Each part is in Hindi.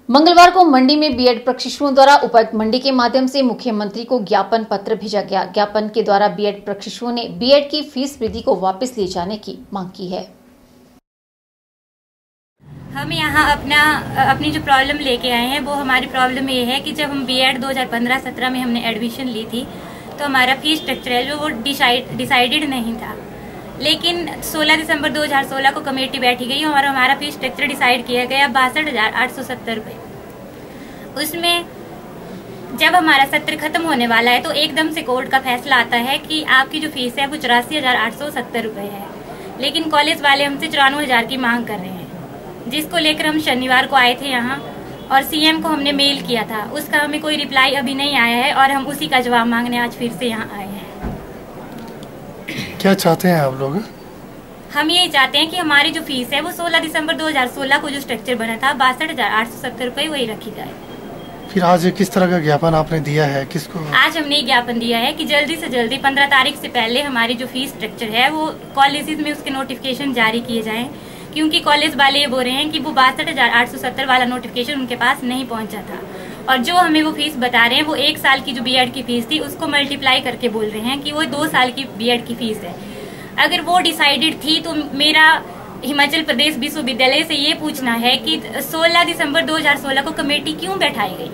मंगलवार को मंडी में बीएड प्रशिक्षुओं द्वारा उपायुक्त मंडी के माध्यम से मुख्यमंत्री को ज्ञापन पत्र भेजा गया। ज्ञापन के द्वारा बीएड प्रशिक्षुओं ने बीएड की फीस वृद्धि को वापस ले जाने की मांग की है। हम यहाँ अपनी जो प्रॉब्लम लेके आए हैं वो हमारी प्रॉब्लम ये है कि जब हम बीएड 2015-17 में हमने एडमिशन ली थी तो हमारा फीस स्ट्रक्चर है जो वो डिसाइडेड नहीं था, लेकिन 16 दिसंबर 2016 को कमेटी बैठी गई और हमारा फीस स्ट्रक्चर डिसाइड किया गया 62,870 रुपये। उसमें जब हमारा सत्र खत्म होने वाला है तो एकदम से कोर्ट का फैसला आता है कि आपकी जो फीस है वो 84,870 रुपये है, लेकिन कॉलेज वाले हमसे 94,000 की मांग कर रहे हैं, जिसको लेकर हम शनिवार को आए थे यहाँ और सीएम को हमने मेल किया था। उसका हमें कोई रिप्लाई अभी नहीं आया है और हम उसी का जवाब मांगने आज फिर से यहाँ आए हैं। क्या चाहते हैं आप लोग? हम ये चाहते हैं कि हमारी जो फीस है वो 16 दिसंबर 2016 को जो स्ट्रक्चर बना था 62,870 रुपये वही रखी जाए। फिर आज किस तरह का ज्ञापन आपने दिया है, किसको? आज हमने ज्ञापन दिया है कि जल्दी से जल्दी 15 तारीख से पहले हमारी जो फीस स्ट्रक्चर है वो कॉलेजेस में उसके नोटिफिकेशन जारी किए जाएं, क्योंकि कॉलेज वाले ये बोल रहे हैं कि वो 62,870 वाला नोटिफिकेशन उनके पास नहीं पहुंचा था और जो हमें वो फीस बता रहे हैं वो 1 साल की जो बीएड की फीस थी उसको मल्टीप्लाई करके बोल रहे हैं कि वो 2 साल की बीएड की फीस है। अगर वो डिसाइडेड थी तो मेरा हिमाचल प्रदेश विश्वविद्यालय से ये पूछना है कि 16 दिसंबर 2016 को कमेटी क्यों बैठाई गई?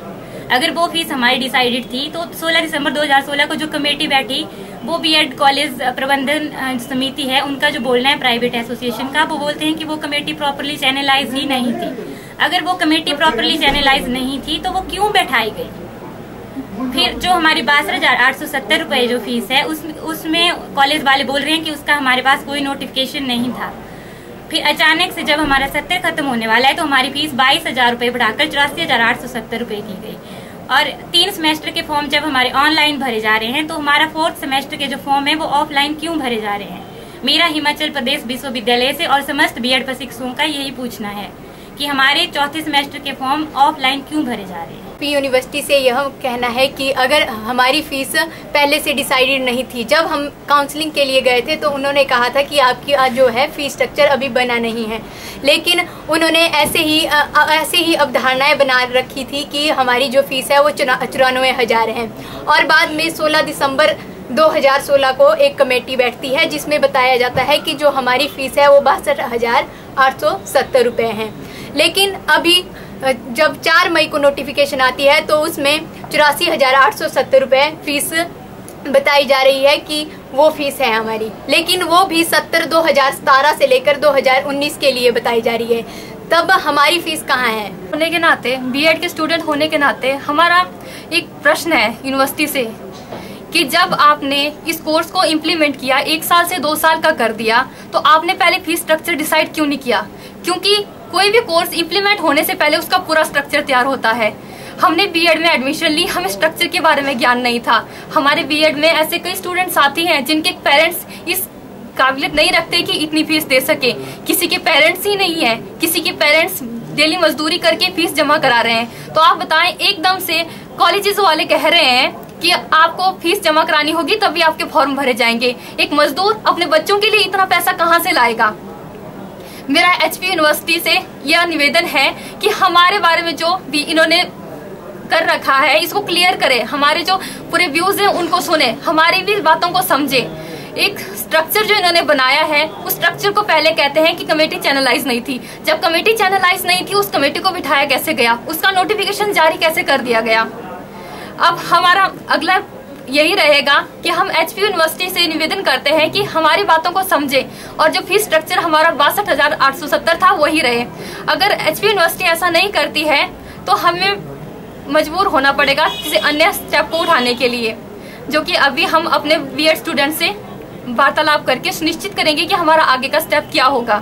अगर वो फीस हमारी डिसाइडेड थी तो 16 दिसंबर 2016 को जो कमेटी बैठी वो बीएड कॉलेज प्रबंधन समिति है उनका जो बोलना है प्राइवेट एसोसिएशन का, वो बोलते हैं कि वो कमेटी प्रॉपर्ली चैनलाइज ही नहीं थी। अगर वो कमेटी प्रॉपर्ली चैनलाइज नहीं थी तो वो क्यों बैठाई गई? फिर जो हमारी 62,870 रुपये जो फीस है उसमें कॉलेज वाले बोल रहे हैं कि उसका हमारे पास कोई नोटिफिकेशन नहीं था। फिर अचानक से जब हमारा सत्र खत्म होने वाला है तो हमारी फीस 22,000 रुपये बढ़ाकर 84,870 रुपये की गई और 3 सेमेस्टर के फॉर्म जब हमारे ऑनलाइन भरे जा रहे हैं तो हमारा 4th सेमेस्टर के जो फॉर्म है वो ऑफलाइन क्यों भरे जा रहे हैं? मेरा हिमाचल प्रदेश विश्वविद्यालय से और समस्त बीएड प्रशिक्षुओं का यही पूछना है कि हमारे 4थे सेमेस्टर के फॉर्म ऑफलाइन क्यों भरे जा रहे हैं। यूनिवर्सिटी से यह कहना है कि अगर हमारी फीस पहले से डिसाइडेड नहीं थी, जब हम काउंसलिंग के लिए गए थे तो उन्होंने कहा था कि आपकी जो है फीस स्ट्रक्चर अभी बना नहीं है, लेकिन उन्होंने ऐसे ही अवधारणाएं बना रखी थी कि हमारी जो फीस है वो 94,000 है और बाद में 16 दिसंबर 2016 को एक कमेटी बैठती है जिसमें बताया जाता है कि जो हमारी फीस है वो 62,870 रुपये है, लेकिन अभी जब 4 मई को नोटिफिकेशन आती है तो उसमें 84,870 रुपये फीस बताई जा रही है कि वो फीस है हमारी, लेकिन वो भी 2017 से लेकर 2019 के लिए बताई जा रही है। तब हमारी फीस कहाँ है? होने के नाते, बीएड के स्टूडेंट होने के नाते हमारा एक प्रश्न है यूनिवर्सिटी से कि जब आपने इस कोर्स को इम्प्लीमेंट किया, 1 साल से 2 साल का कर दिया, तो आपने पहले फीस स्ट्रक्चर डिसाइड क्यों नहीं किया? क्योंकि कोई भी कोर्स इम्प्लीमेंट होने से पहले उसका पूरा स्ट्रक्चर तैयार होता है। हमने बीएड में एडमिशन ली, हमें स्ट्रक्चर के बारे में ज्ञान नहीं था। हमारे बीएड में ऐसे कई स्टूडेंट्स आती हैं जिनके पेरेंट्स इस काबिलियत नहीं रखते कि इतनी फीस दे सके। किसी के पेरेंट्स ही नहीं है, किसी के पेरेंट्स डेली मजदूरी करके फीस जमा करा रहे हैं। तो आप बताएं, एकदम से कॉलेजेस वाले कह रहे हैं कि आपको फीस जमा करानी होगी तभी आपके फॉर्म भरे जाएंगे। एक मजदूर अपने बच्चों के लिए इतना पैसा कहाँ से लाएगा? मेरा एचपी यूनिवर्सिटी से यह निवेदन है कि हमारे बारे में जो भी इन्होंने कर रखा है इसको क्लियर करे, हमारे जो पूरे व्यूज हैं उनको सुने, हमारी भी बातों को समझे। एक स्ट्रक्चर जो इन्होंने बनाया है उस स्ट्रक्चर को पहले कहते हैं कि कमेटी चैनलाइज नहीं थी। जब कमेटी चैनलाइज नहीं थी उस कमेटी को बिठाया कैसे गया? उसका नोटिफिकेशन जारी कैसे कर दिया गया? अब हमारा अगला यही रहेगा कि हम एचपी यूनिवर्सिटी से निवेदन करते हैं कि हमारी बातों को समझे और जो फीस स्ट्रक्चर हमारा 62,870 था वही रहे। अगर एचपी यूनिवर्सिटी ऐसा नहीं करती है तो हमें मजबूर होना पड़ेगा किसी अन्य स्टेप को उठाने के लिए, जो कि अभी हम अपने बीएड स्टूडेंट से वार्तालाप करके सुनिश्चित करेंगे कि हमारा आगे का स्टेप क्या होगा।